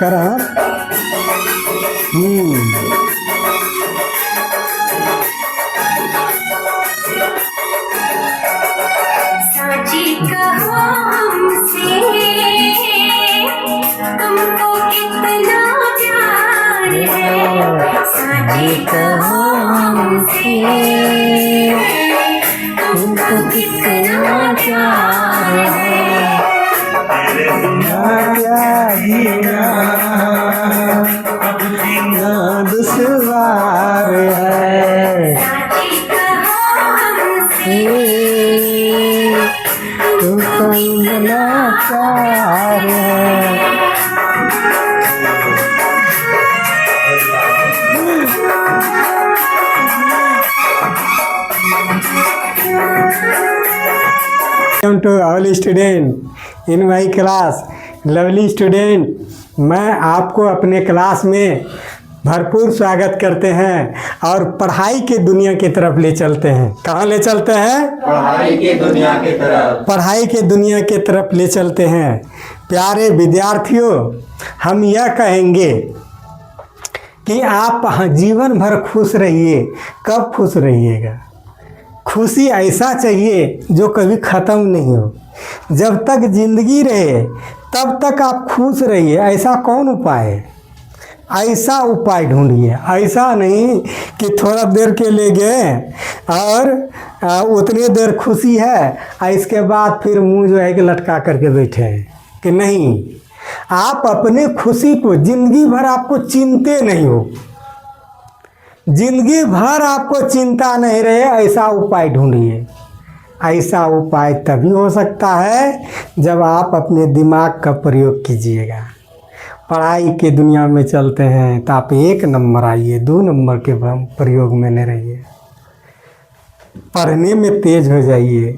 नमस्कार। हाँ साची कहो हमसे तुमको कितना प्यार है, साची कहो हमसे तुमको कितना प्यार है। क्या जीना अब जीना दुश्वार है, साची कहो हमसे तुमको मिलना प्यार है। Welcome to all student in my class, lovely student। मैं आपको अपने क्लास में भरपूर स्वागत करते हैं और पढ़ाई के दुनिया की तरफ ले चलते हैं। कहाँ ले चलते हैं? पढ़ाई के दुनिया की तरफ। पढ़ाई के दुनिया की तरफ ले चलते हैं। प्यारे विद्यार्थियों, हम यह कहेंगे कि आप जीवन भर खुश रहिए। कब खुश रहिएगा? खुशी ऐसा चाहिए जो कभी ख़त्म नहीं हो। जब तक ज़िंदगी रहे तब तक आप खुश रहिए। ऐसा कौन उपाय है? ऐसा उपाय ढूंढिए। ऐसा नहीं कि थोड़ा देर के लिए गए और उतनी देर खुशी है और इसके बाद फिर मुंह जो है कि लटका करके बैठे हैं कि नहीं। आप अपने खुशी को ज़िंदगी भर आपको चिंते नहीं हो, जिंदगी भर आपको चिंता नहीं रहे, ऐसा उपाय ढूंढिए। ऐसा उपाय तभी हो सकता है जब आप अपने दिमाग का प्रयोग कीजिएगा। पढ़ाई के दुनिया में चलते हैं तो आप 1 नंबर आइए, 2 नंबर के प्रयोग में नहीं रहिए। पढ़ने में तेज हो जाइए,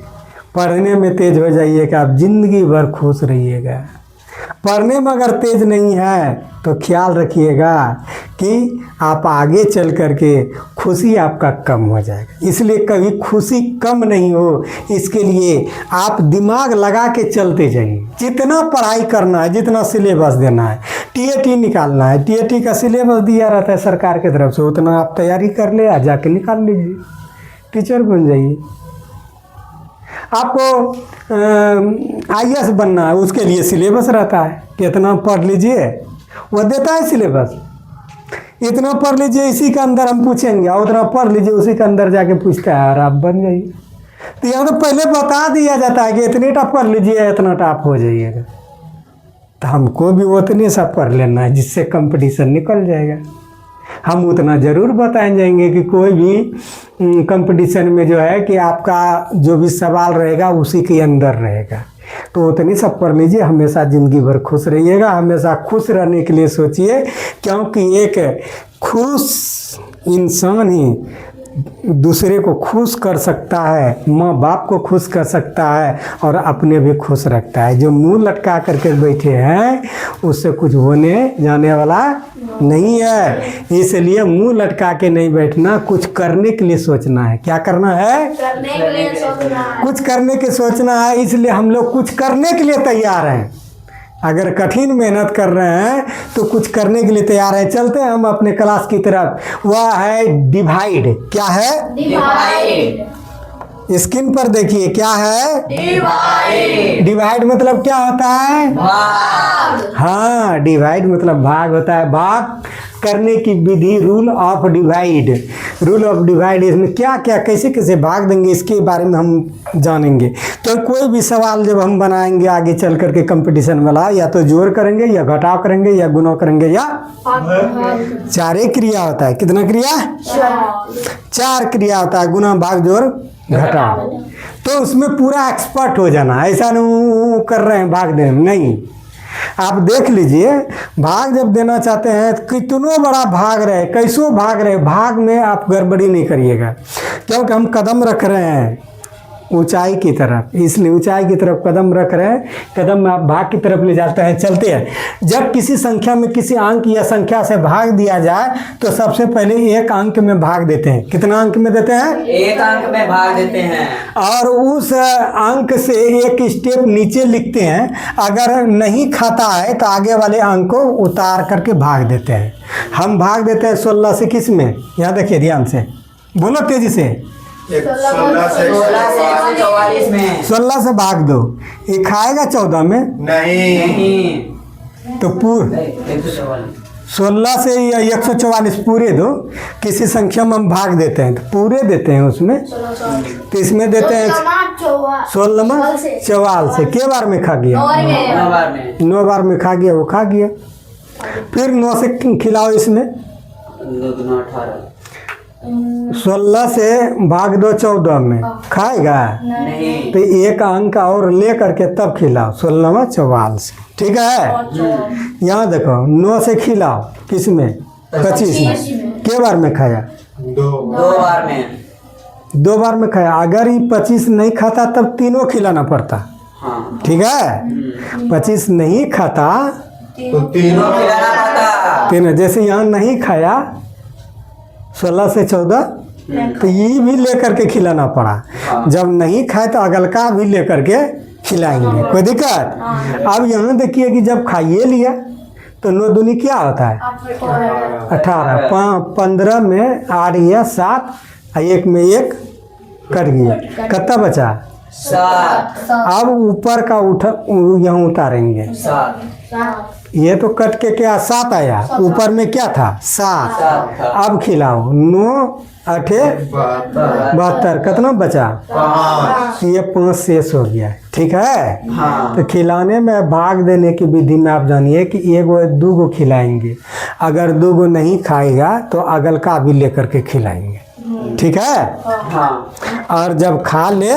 पढ़ने में तेज हो जाइए कि आप ज़िंदगी भर खुश रहिएगा। पढ़ने में अगर तेज नहीं है तो ख्याल रखिएगा कि आप आगे चल कर के खुशी आपका कम हो जाएगा। इसलिए कभी खुशी कम नहीं हो, इसके लिए आप दिमाग लगा के चलते जाइए। जितना पढ़ाई करना है, जितना सिलेबस देना है, टीएटी निकालना है, टीएटी का सिलेबस दिया रहता है सरकार की तरफ से, उतना आप तैयारी कर ले, जाके निकाल लीजिए, टीचर बन जाइए। आपको आईएएस बनना है, उसके लिए सिलेबस रहता है कि इतना पढ़ लीजिए, वो देता है सिलेबस। इतना पढ़ लीजिए, इसी के अंदर हम पूछेंगे, और उतना पढ़ लीजिए, उसी के अंदर जाके पूछता है और आप बन जाइए। तो यहाँ तो पहले बता दिया जाता है कि इतने टाप पढ़ लीजिए, इतना टाप हो जाइएगा। तो हमको भी उतने सा पढ़ लेना है जिससे कंपटीशन निकल जाएगा। हम उतना ज़रूर बताए जाएंगे कि कोई भी कंपटीशन में जो है कि आपका जो भी सवाल रहेगा उसी के अंदर रहेगा। तो उतनी सब पढ़ लीजिए, हमेशा ज़िंदगी भर खुश रहिएगा। हमेशा खुश रहने के लिए सोचिए, क्योंकि एक खुश इंसान ही दूसरे को खुश कर सकता है, माँ बाप को खुश कर सकता है और अपने भी खुश रखता है। जो मुंह लटका करके बैठे हैं उससे कुछ होने जाने वाला नहीं है। इसलिए मुंह लटका के नहीं बैठना, कुछ करने के लिए सोचना है। क्या करना है? करने के लिए सोचना है। कुछ करने के सोचना है। इसलिए हम लोग कुछ करने के लिए तैयार हैं। अगर कठिन मेहनत कर रहे हैं तो कुछ करने के लिए तैयार है। चलते हैं हम अपने क्लास की तरफ। वह है डिवाइड। क्या है? डिवाइड। स्क्रीन पर देखिए, क्या है? डिवाइड। डिवाइड मतलब क्या होता है? भाग। हाँ, डिवाइड मतलब भाग होता है। भाग करने की विधि, rule of divide. Rule of divide, इसमें क्या क्या कैसे कैसे भाग देंगे इसके बारे में हम जानेंगे। तो कोई भी सवाल जब हम बनाएंगे आगे चल करके कंपटीशन वाला, या तो जोड़ करेंगे या घटाव करेंगे या गुणा करेंगे या चारे क्रिया होता है। कितना क्रिया? 4 क्रिया होता है, गुणा भाग जोड़ घटाव। तो उसमें पूरा एक्सपर्ट हो जाना। ऐसा नहीं कर रहे हैं भाग देने, नहीं। आप देख लीजिए, भाग जब देना चाहते हैं तो कितनों बड़ा भाग रहे, कैसो भाग रहे, भाग में आप गड़बड़ी नहीं करिएगा, क्योंकि हम कदम रख रहे हैं। ऊंचाई की तरफ, इसलिए ऊंचाई की तरफ कदम रख रहे हैं, कदम आप भाग की तरफ ले जाते हैं, चलते हैं। जब किसी संख्या में किसी अंक या संख्या से भाग दिया जाए तो सबसे पहले एक अंक में भाग देते हैं। कितना अंक में देते हैं? एक अंक में भाग देते हैं। और उस अंक से एक स्टेप नीचे लिखते हैं। अगर नहीं खाता है तो आगे वाले अंक को उतार करके भाग देते हैं। हम भाग देते हैं 16 से किस में? यहाँ देखिए ध्यान से, बोलो तेजी से। 16 से 144 में 16 से भाग दो, ये खाएगा 14 में नहीं। नहीं। तो पूर 16 से या 144 पूरे दो। किसी संख्या में हम भाग देते हैं तो पूरे देते हैं उसमें, तो इसमें देते हैं 16 में 44 से। के बार में खा गया? 9 बार में 9 बार में खा गया, वो खा गया। फिर 9 से खिलाओ इसमें, 2 दूना 18। 16 से भाग दो 14 में, खाएगा? नहीं। तो एक अंक और ले करके तब खिलाओ 16 में 44। ठीक है, यहाँ देखो 9 से खिलाओ किस में? 25 में। के बार में खाया? 2 2 बार में 2 बार में खाया। अगर ये 25 नहीं खाता तब तीनों खिलाना पड़ता। हाँ। ठीक है, 25 नहीं खाता तो तीनों खिलाना पड़ता। तीनों। जैसे यहाँ नहीं खाया 16 से 14, तो ये भी लेकर के खिलाना पड़ा। जब नहीं खाए तो अगलका भी लेकर के खिलाएंगे, कोई दिक्कत? अब यहाँ देखिए कि जब खाइए लिया तो 9 दूनी क्या होता है? 18। 15 में 8 या 7, 1 में 1 कट गया, कितना बचा? 7 अब ऊपर का यहाँ उतारेंगे। 7 ये तो कट के क्या 7 आया, ऊपर में क्या था? 7। था। अब खिलाओ 9 8 72, कितना बचा? 5 ये 5 शेष हो गया। ठीक है, हाँ। तो खिलाने में भाग देने की विधि में आप जानिए कि 1 2 गो खिलाएंगे। अगर 2 गो नहीं खाएगा तो अगल का भी लेकर के खिलाएंगे। ठीक है, हाँ। और जब खा ले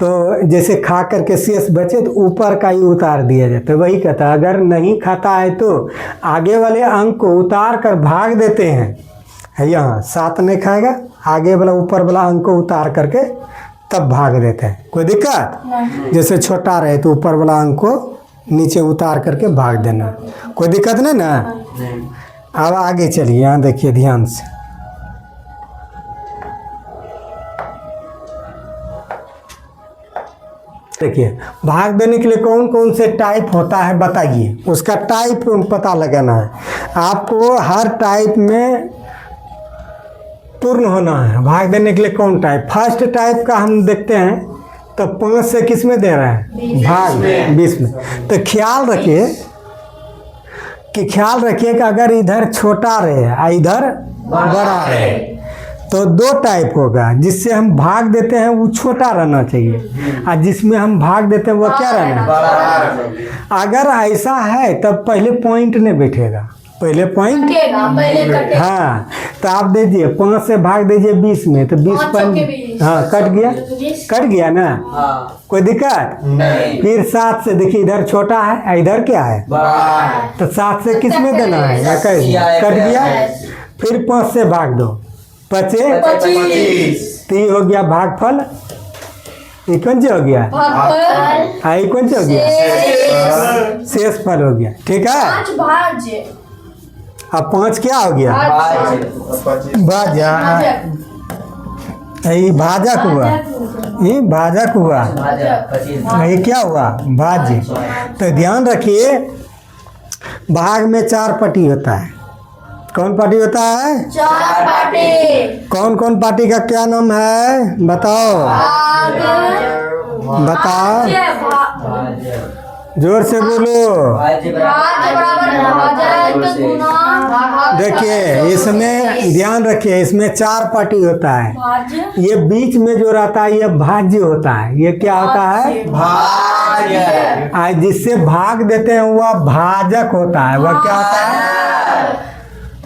तो जैसे खा करके शेष बचे तो ऊपर का ही उतार दिया जाता है। वही कहता है, अगर नहीं खाता है तो आगे वाले अंक को उतार कर भाग देते हैं। है यहाँ 7 नहीं खाएगा, आगे वाला ऊपर वाला अंक को उतार करके तब भाग देते हैं। कोई दिक्कत? जैसे छोटा रहे तो ऊपर वाला अंक को नीचे उतार करके भाग देना, कोई दिक्कत नहीं ना। अब आगे चलिए, यहाँ देखिए ध्यान से। देखिए भाग देने के लिए कौन कौन से टाइप होता है बताइए, उसका टाइप पता लगाना है आपको। हर टाइप में पूर्ण होना है। भाग देने के लिए कौन टाइप? फर्स्ट टाइप का हम देखते हैं तो 5 से किस में दे रहे हैं? भाग 20 में। तो ख्याल रखिए कि अगर इधर छोटा रहे और इधर बड़ा रहे तो 2 टाइप होगा। जिससे हम भाग देते हैं वो छोटा रहना चाहिए, और जिसमें हम भाग देते हैं वो क्या रहना। अगर ऐसा है तब पहले पॉइंट नहीं बैठेगा, पहले पॉइंट। हाँ, तो आप दीजिए 5 से भाग दीजिए 20 में, तो 20 पॉइंट। हाँ, कट गया ना, हाँ। कोई दिक्कत नहीं। फिर 7 से देखिए इधर छोटा है, इधर क्या है? तो 7 से किस में देना है? 21 कट गया। फिर 5 से भाग दो, 25 तो ये हो गया भागफल। ये कौन सा हो गया? ये कौन सा हो गया? शेष फल हो गया। ठीक है, अब 5 क्या हो गया? भाजा। ये भाजक हुआ, ये भाजक हुआ, ये क्या हुआ? भाज्य। तो ध्यान रखिए भाग में 4 पार्टी होता है। कौन पार्टी होता है? 4 पार्टी। कौन कौन पार्टी का क्या नाम है बताओ? बताओ, जोर से बोलो। देखिए इसमें ध्यान रखिए, इसमें 4 पार्टी होता है। ये बीच में जो रहता है ये भाज्य होता है। ये क्या होता है? भाज्य। आज जिससे भाग देते हैं वह भाजक होता है। वह क्या होता है?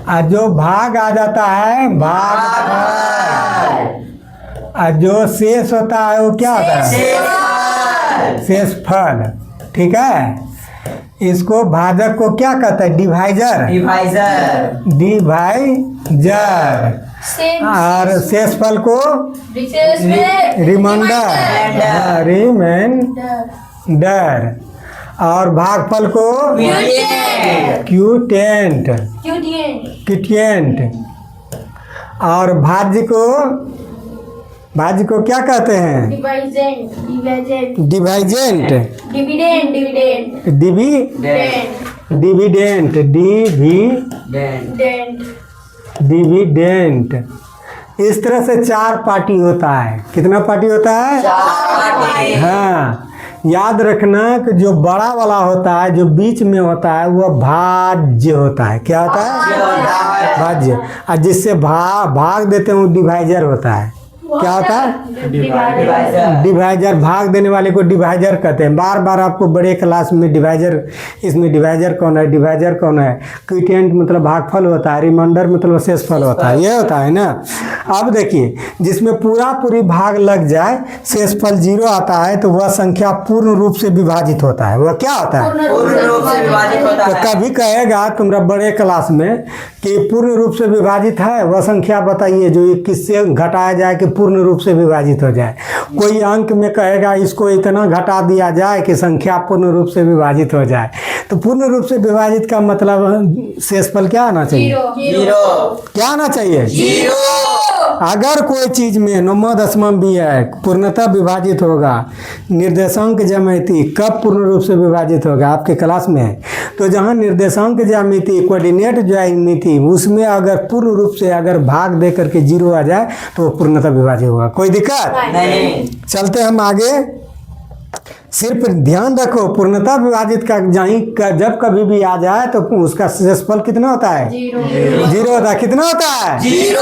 आज जो भाग आ जाता है भाग। आज जो शेष होता है वो क्या होता है? शेष फल। ठीक है, इसको भाजक को क्या कहते हैं? डिवाइजर। डिवाइजर। डिवाइजर। और शेषफल को रिमाइंडर, रिमाइंडर। और भागफल को क्यूटेंट, क्यूटिएंट। और भाज्य को क्या कहते हैं? डिवाइजेंट, डिविडेंट, डिविडेंट। इस तरह से 4 पार्टी होता है। कितना पार्टी होता है? 4 हाँ, याद रखना कि जो बड़ा वाला होता है, जो बीच में होता है, वो भाज्य होता है। क्या होता है? भाज्य। और जिससे भाग देते हैं वो डिवाइजर होता है। क्या होता है? डिवाइजर। भाग देने वाले को डिवाइजर कहते हैं। बार बार आपको बड़े क्लास में डिवाइजर, इसमें डिवाइजर कौन है, डिवाइजर कौन है। क्विटेंट मतलब भागफल होता है, रिमाइंडर मतलब शेषफल होता है। ये होता है ना। अब देखिए, जिसमें पूरी भाग लग जाए, शेषफल 0 आता है, तो वह संख्या पूर्ण रूप से विभाजित होता है। वह क्या होता है? पूर्ण रूप से विभाजित होता तो है। कभी कहेगा तुम्हारा बड़े क्लास में कि पूर्ण रूप से विभाजित है, वह संख्या बताइए जो किससे घटाया जाए कि पूर्ण रूप से विभाजित हो जाए। कोई अंक में कहेगा इसको इतना घटा दिया जाए कि संख्या पूर्ण रूप से विभाजित हो जाए। तो पूर्ण रूप से विभाजित का मतलब शेषफल क्या आना चाहिए? 0 क्या आना चाहिए? 0। अगर कोई चीज में नवमा दशमम भी है, पूर्णतः विभाजित होगा। निर्देशांक ज्यामिति कब पूर्ण रूप से विभाजित होगा? आपके क्लास में है। तो जहाँ निर्देशांक ज्यामिति, कोऑर्डिनेट ज्यामिति, उसमें अगर पूर्ण रूप से अगर भाग दे करके 0 आ जाए तो वो पूर्णतः विभाजित होगा। कोई दिक्कत नहीं। चलते हम आगे। सिर्फ ध्यान रखो, पूर्णतः विभाजित का जब कभी भी आ जाए तो उसका शेषफल कितना होता है? 0 होता है। कितना होता है? 0।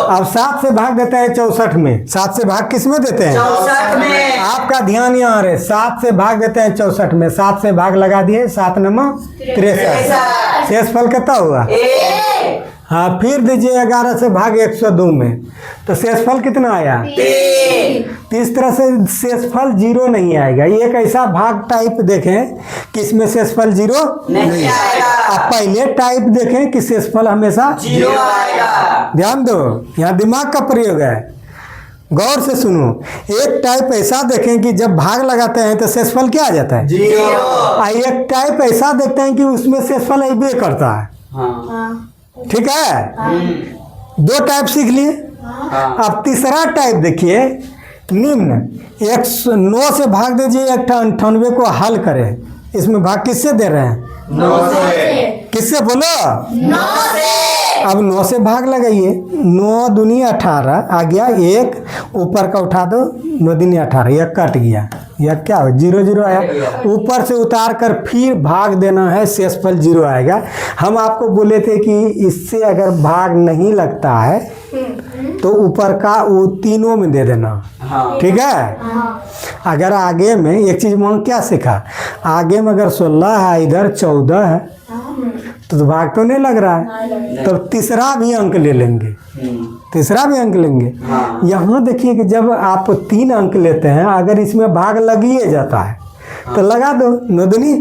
अब 7 से भाग देता है 64 में। 7 से भाग किस में देते हैं? 64 में। आपका ध्यान यहाँ रहे। 7 से भाग देते हैं 64 में। 7 से भाग लगा दिए, 7 नंबर 63। शेषफल कितना हुआ? 1। हाँ, फिर दीजिए 11 से भाग 102 में, तो शेषफल कितना आया? 3। तो इस तरह से शेषफल 0 नहीं आएगा। ये एक ऐसा भाग टाइप देखें कि इसमें शेषफल 0 नहीं आएगा। अब पहले टाइप देखें कि शेषफल हमेशा 0 आएगा। ध्यान दो, यहाँ दिमाग का प्रयोग है, गौर से सुनो। एक टाइप ऐसा देखें कि जब भाग लगाते हैं तो शेषफल क्या आ जाता है? 0। और एक टाइप ऐसा देखते हैं कि उसमें शेषफल अबे करता है। हाँ। ठीक है, 2 टाइप सीख लिए। हाँ। अब तीसरा टाइप देखिए, निम्न 109 से भाग दीजिए 98 को हल करें। इसमें भाग किससे दे रहे हैं? 9 से। किससे बोलो? 9 से। अब 9 से भाग लगाइए। 9 दूनी 18 आ गया, 1 ऊपर का उठा दो, 9 दूनी 18, यह कट गया। यह क्या हो? 0 0 आया। ऊपर से उतार कर फिर भाग देना है, शेषफल 0 आएगा। हम आपको बोले थे कि इससे अगर भाग नहीं लगता है तो ऊपर का वो तीनों में दे देना। हाँ। ठीक है। अगर आगे में एक चीज वहाँ क्या सीखा, आगे में अगर 16 है, इधर 14 है, तो भाग तो नहीं लग रहा है, तो तीसरा भी अंक ले लेंगे। तीसरा भी अंक लेंगे। हाँ। यहाँ देखिए कि जब आप 3 अंक लेते हैं, अगर इसमें भाग लगिए जाता है तो लगा दो, 9 दूनी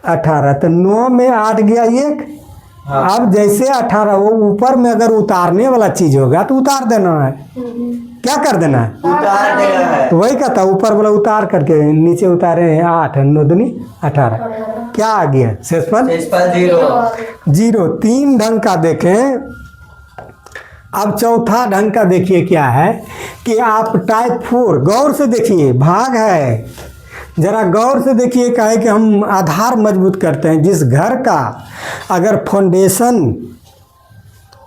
18, तो 9 में 8 गया 1। हाँ। अब जैसे 18 वो ऊपर में अगर उतारने वाला चीज होगा तो उतार देना है। क्या कर देना है? उतार देना है। तो वही कहता, ऊपर वाला उतार करके नीचे उतारे हैं 8, 9 दूनी 18, क्या आ गया? शेषफल 0। 3 ढंग का देखें। अब चौथा ढंग का देखिए क्या है कि आप टाइप 4 गौर से देखिए, भाग है, जरा गौर से देखिए। क्या है कि हम आधार मजबूत करते हैं। जिस घर का अगर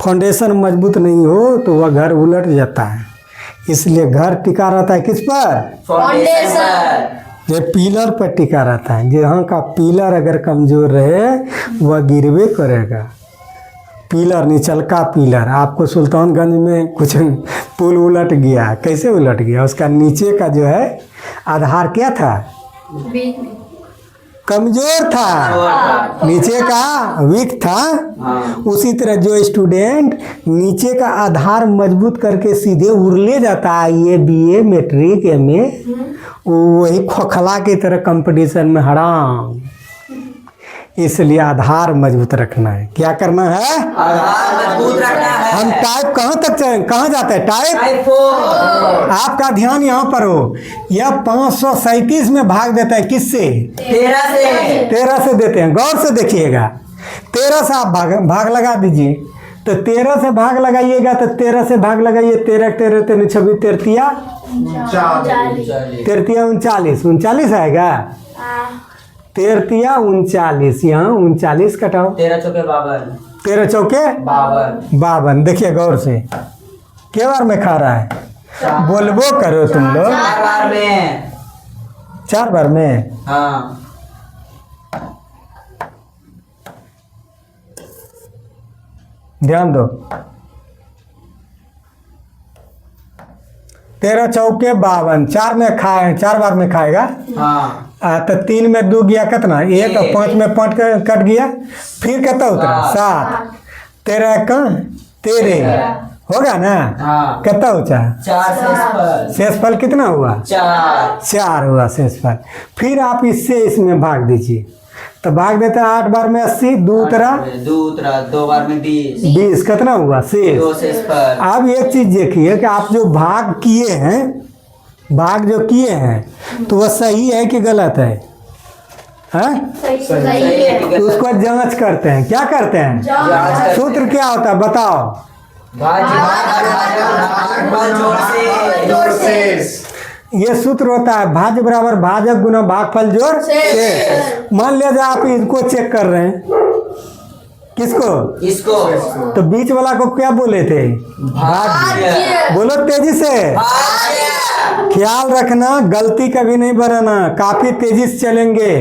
फाउंडेशन मजबूत नहीं हो तो वह घर उलट जाता है। इसलिए घर टिका रहता है किस पर? फाउंडेशन। ये पिलर पर टिका रहता है। जहाँ का पिलर अगर कमजोर रहे वह गिरवे करेगा। पिलर, निचलका पिलर। आपको सुल्तानगंज में कुछ पुल उलट गया, कैसे उलट गया? उसका नीचे का जो है आधार क्या था? कमजोर था, नीचे का वीक था। हाँ। उसी तरह जो स्टूडेंट नीचे का आधार मजबूत करके सीधे उड़ले जाता है, ये BA मैट्रिक MA, वही खोखला की तरह कंपटीशन में हराम। इसलिए आधार मजबूत रखना है। क्या करना है? आधार मजबूत रखना है। हम टाइप कहाँ तक कहाँ जाते हैं? टाइप टाइप 4 आपका ध्यान यहाँ पर हो। यह 537 में भाग देता है किससे? 13 से। 13 से देते हैं। गौर से देखिएगा, 13 से आप भाग लगा दीजिए। तो 13 से भाग लगाइएगा तो 13 से भाग लगाइए, 13 13 13 26 13 39 39 आएगा। 13 39, यहाँ 39 कटाओ। 13 चौके 52। 13 चौके 52। देखिए गौर से, क्या बार में खा रहा है? बोलबो करो तुम लोग। 4 बार में। 4 बार में। हाँ। ध्यान दो। 13 चौके 52, 4 में खाए, 4 बार में खाएगा। हाँ। तो 3 में 2 गया कितना? 1 और 5 में 5 कट गया। फिर कितना उतरा? 7। 13 का 13 होगा ना? हाँ। कितना उचा? 4 शेषफल। शेषफल कितना हुआ? 4 हुआ शेषफल। फिर आप इससे इसमें भाग दीजिए तो भाग देता है 8 बार में 80, 2 उतरा 2 बार में 20। 20 कितना हुआ? शेष। 2 शेषफल। अब एक चीज देखिए कि आप जो भाग किए हैं, भाग जो किए हैं तो वह सही है कि गलत है? हैं? सही है कि तो उसको जांच करते हैं। क्या करते हैं? जांच सूत्र क्या होता है बताओ? भाज्य जोड़ शेष। ये सूत्र होता है भाज्य बराबर भाजक गुना भागफल जोड़ शेष। मान लिया आप इनको चेक कर रहे हैं, किसको? इसको तो बीच वाला को क्या बोले थे? भाज्य। बोलो तेजी से। ख्याल रखना, गलती कभी नहीं बनाना, काफी तेजी से चलेंगे।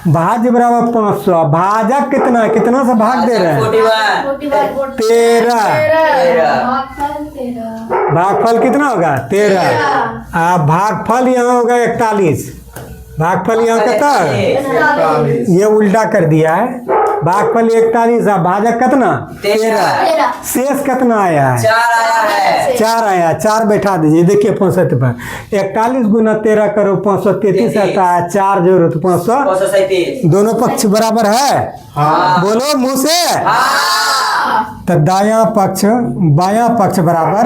भाज्य बराबर 500, भाजक कितना? कितना से भाग दे रहे हैं? 13। भागफल कितना होगा? 13। भागफल यहाँ होगा 41। भागफल यहाँ कितना? 41। ये उल्टा कर दिया है। भागफल 41, भाजक कितना? 13। शेष कितना आया है? 4 आया है। 4 आया। 4 बैठा दीजिए। देखिए 65 पर 41 गुना 13 करो 533 आता है। 4 जोड़ो तो 537। दोनों पक्ष बराबर है? हाँ। बोलो मुंह से। तो दायां पक्ष बायां पक्ष बराबर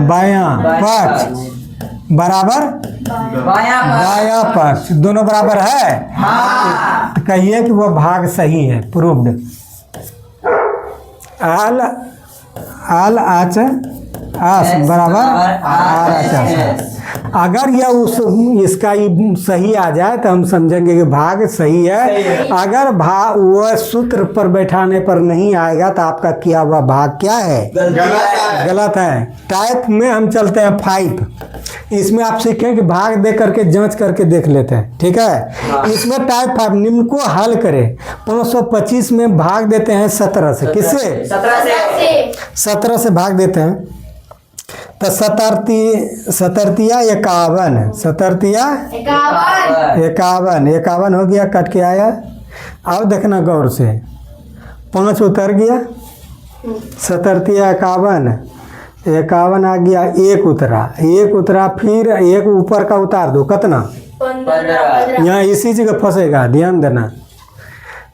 बायां पक्ष बराबर बायां पक्ष, दोनों बराबर है। तो कहिए कि वह भाग सही है। प्रूव्ड। आल आल आच आस बराबर आर आच आस। अगर यह उस इसका सही आ जाए तो हम समझेंगे कि भाग सही है। अगर भाग वह सूत्र पर बैठाने पर नहीं आएगा तो आपका किया हुआ भाग क्या है? गलत है। टाइप में हम चलते हैं 5। इसमें आप सीखें कि भाग दे करके जांच करके देख लेते हैं। ठीक है? इसमें टाइप 5 निम्न को हल करें। 525 में भाग देते हैं 17 से। किससे? 17 से भाग देते हैं तो 17 51 हो गया, कट के आया। अब देखना गौर से, 5 उतर गया, 17 51 आ गया, 1 उतरा, फिर 1 ऊपर का उतार दो, कितना? 15। यहाँ इसी जगह फंसेगा, ध्यान देना।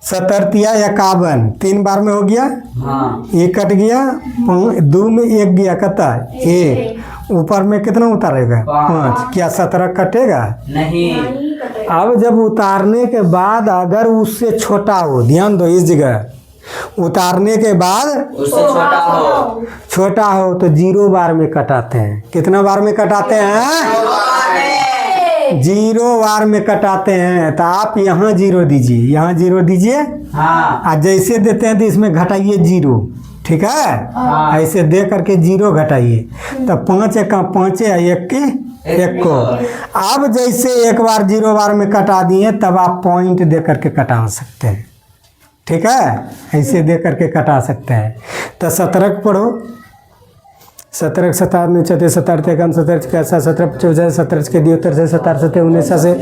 17 51 3 बार में हो गया। हाँ। 1 कट गया, 2 में 1 गया, कितना? 1 ऊपर में कितना उतारेगा? 5। क्या 17 कटेगा? नहीं। अब जब उतारने के बाद अगर उससे छोटा हो, ध्यान दो इस जगह, उतारने के बाद उससे छोटा हो तो 0 बार में कटाते हैं। कितना बार में कटाते हैं? 0 बार में कटाते हैं। तो आप यहाँ 0 दीजिए, यहाँ 0 दीजिए। हाँ। जैसे देते हैं तो इसमें घटाइए 0। ठीक है? हाँ। ऐसे दे करके 0 घटाइए तो 5 एका 5 है, 1 की 1 को। अब जैसे 1 बार 0 बार में कटा दिए तब आप पॉइंट दे करके कटा सकते हैं। ठीक है? ऐसे दे करके कटा सकते हैं। तो 17 पढ़ो। 17 17 19 17 एकम 17 कैसा 17 14 17 के दियो 17 17 17 19 से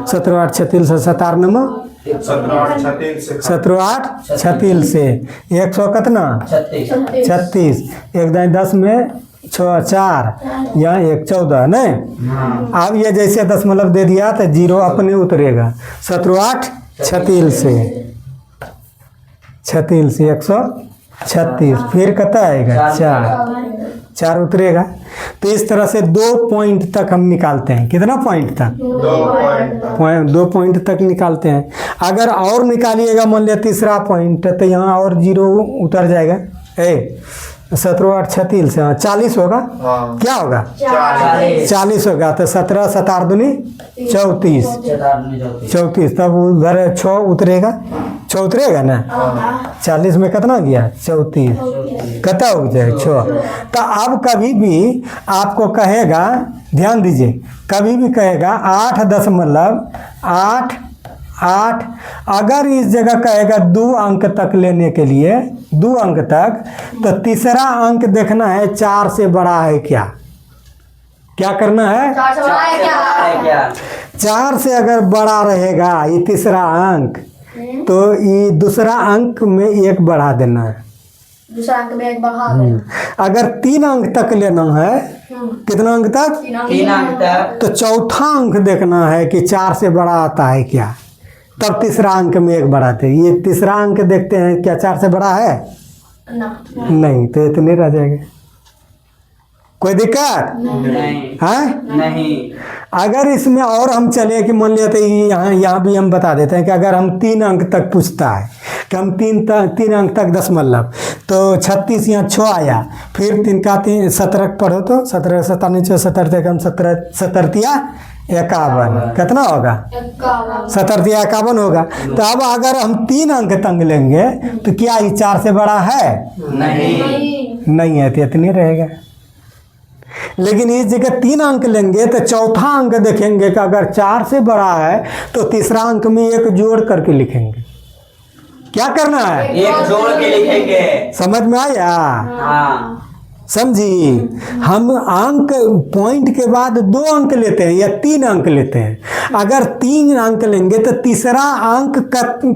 17 8 36 17 नंबर 17 8 36 से 100 कितना? 36। 1 10 में 6 4 यहाँ 1 14 नहीं। अब ये जैसे दशमलव दे दिया तो 0 अपने उतरेगा। 17 8 36 से 36 से 136, फिर कितना आएगा 4 उतरेगा। तो इस तरह से 2 पॉइंट तक हम निकालते हैं। कितना पॉइंट तक? 2 पॉइंट तक निकालते हैं। अगर और निकालिएगा मान लिया तीसरा पॉइंट, तो यहाँ और 0 उतर जाएगा। 17 8 36 से 40 होगा। हाँ। क्या होगा? 40 होगा। तो 17 7 दूनी 34, 34 तब उधर 6 उतरेगा। 6 उतरेगा ना। 40 में कितना गया? 34, कितना हो जाए 6। तो अब कभी भी आपको कहेगा, ध्यान दीजिए, कभी भी कहेगा 8.8, अगर इस जगह कहेगा 2 अंक तक लेने के लिए, 2 अंक तक, तो तीसरा अंक देखना है 4 से बड़ा है क्या। क्या करना है? 4 से अगर बड़ा रहेगा ये तीसरा अंक, तो ये दूसरा अंक में 1 बढ़ा देना है। दूसरा अंक में 1 बढ़ा देना। अगर 3 अंक तक लेना है, कितना अंक तक? 3 अंक तक। तो चौथा अंक देखना है कि 4 से बड़ा आता है क्या, तब तीसरा अंक में 1 बढ़ाते हैं। ये तीसरा अंक देखते हैं क्या 4 से बड़ा है? नहीं, तो इतने रह जाएंगे। कोई दिक्कत नहीं है? नहीं। अगर इसमें और हम चले कि मान लिया, तो यहाँ भी हम बता देते हैं कि अगर हम 3 अंक तक पूछता है कि हम 3 अंक तक 10 तो 36 यहाँ 6 आया, फिर 3 का 3 17 पढ़ो तो 17 17 17 हम 17 51 कितना होगा? 17 51 होगा। तो अब अगर हम 3 अंक तक लेंगे तो क्या ये 4 से बड़ा है? नहीं है, तो इतने रहेगा। लेकिन इस जगह 3 अंक लेंगे तो चौथा अंक देखेंगे कि अगर 4 से बड़ा है तो तीसरा अंक में 1 जोड़ करके लिखेंगे। क्या करना है? 1 जोड़ के लिखेंगे। समझ में आया? हाँ। समझी? हम अंक पॉइंट के बाद 2 अंक लेते हैं या 3 अंक लेते हैं। अगर 3 अंक लेंगे तो तीसरा अंक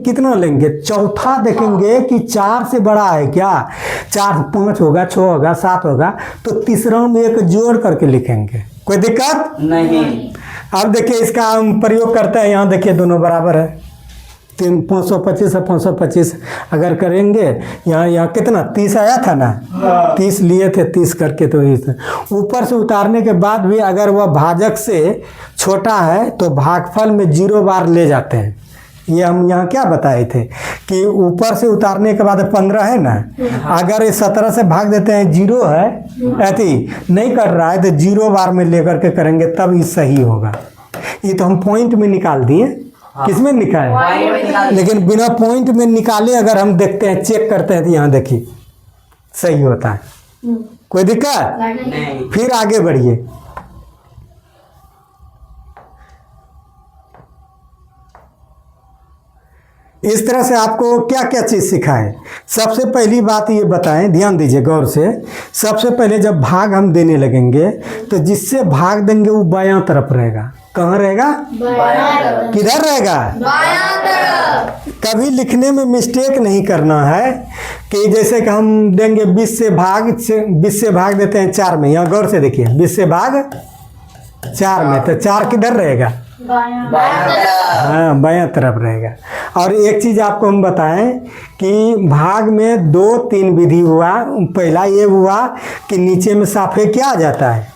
कितना लेंगे? चौथा देखेंगे कि 4 से बड़ा है क्या। 4 5 होगा, 6 होगा, 7 होगा, तो तीसरा में 1 जोड़ करके लिखेंगे। कोई दिक्कत नहीं। अब देखिए इसका हम प्रयोग करते हैं। यहाँ देखिए दोनों बराबर है। 525 और 525 अगर करेंगे, यहाँ कितना 30 आया था ना, 30 लिए थे, 30 करके तो ऊपर से उतारने के बाद भी अगर वह भाजक से छोटा है तो भागफल में 0 बार ले जाते हैं। ये हम यहाँ क्या बताए थे कि ऊपर से उतारने के बाद 15 है ना, अगर ये 17 से भाग देते हैं 0 है, ऐसी नहीं कर रहा है तो 0 बार में लेकर के करेंगे तब ये सही होगा। ये तो हम पॉइंट में निकाल दिए। किस में निकाले? लेकिन बिना पॉइंट में निकाले अगर हम देखते हैं, चेक करते हैं, तो यहाँ देखिए सही होता है। कोई दिक्कत नहीं। फिर आगे बढ़िए। इस तरह से आपको क्या क्या चीज़ सिखाएं। सबसे पहली बात ये बताएं, ध्यान दीजिए गौर से। सबसे पहले जब भाग हम देने लगेंगे तो जिससे भाग देंगे वो बायां तरफ रहेगा। कहाँ रहेगा? किधर रहेगा? कभी लिखने में मिस्टेक नहीं करना है कि जैसे कि हम देंगे 20 से भाग देते हैं 4 में। यहाँ गौर से देखिए, 20 से भाग 4 में, तो 4 किधर रहेगा? हाँ, बायां तरफ रहेगा। और एक चीज़ आपको हम बताएं कि भाग में 2-3 विधि हुआ। पहला ये हुआ कि नीचे में साफे क्या आ जाता है?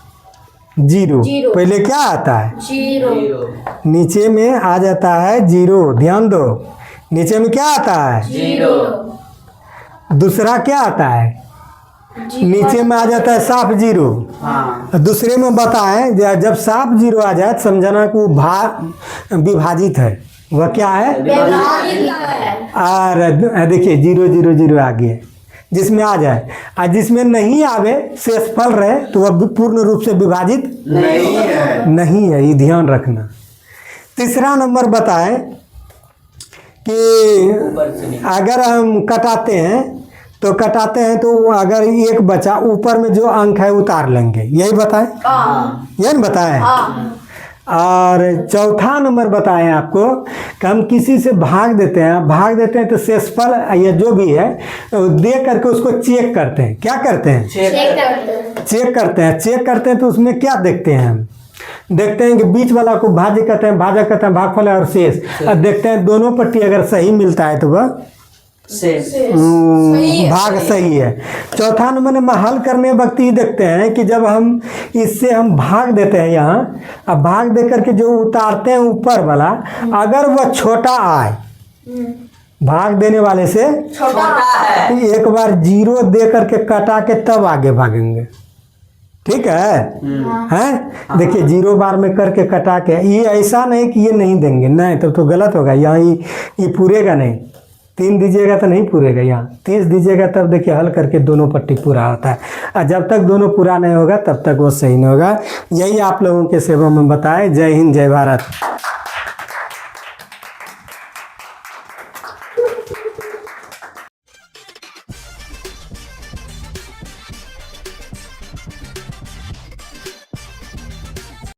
0। पहले क्या आता है? 0। नीचे में आ जाता है 0। ध्यान दो, नीचे में क्या आता है? 0। दूसरा क्या आता है? नीचे में आ जाता है साफ 0। हाँ। दूसरे में बताएं, जब साफ 0 आ जाए समझना कि वो विभाजित है। वह क्या है? और देखिए 0 0 0 आ गया। जिसमें आ जाए और जिसमें नहीं आवे, शेषफल रहे, तो वह पूर्ण रूप से विभाजित नहीं है। ये ध्यान रखना। तीसरा नंबर बताएं कि अगर हम कटाते हैं तो अगर एक बचा, ऊपर में जो अंक है उतार लेंगे। यही बताएं? यही न बताएं? और चौथा नंबर बताएं आपको कि हम किसी से भाग देते हैं तो शेषफल या जो भी है दे करके उसको चेक करते हैं। क्या करते हैं? चेक करते हैं। तो उसमें क्या देखते हैं? हम देखते हैं कि बीच वाला को भाज्य कहते हैं, भाजक कहते हैं, भागफल और शेष। और देखते हैं दोनों पट्टी अगर सही मिलता है तो वह से भाग सही है। चौथा नंबर में हल करने वक्त ये देखते हैं कि जब हम इससे हम भाग देते हैं यहाँ, अब भाग दे करके जो उतारते हैं ऊपर वाला, अगर वह छोटा आए भाग देने वाले से, छोटा है। तो एक बार 0 दे करके कटा के तब आगे भागेंगे। ठीक है, हैं? देखिए 0 बार में करके कटा के, ये ऐसा नहीं कि ये नहीं देंगे, नहीं तब तो गलत होगा। यहाँ ये पूरेगा नहीं, 3 दीजिएगा तो नहीं पूरेगा, यहाँ 30 दीजिएगा तब देखिए हल करके दोनों पट्टी पूरा होता है। और जब तक दोनों पूरा नहीं होगा तब तक वो सही नहीं होगा। यही आप लोगों के सेवा में बताए। जय हिंद, जय भारत।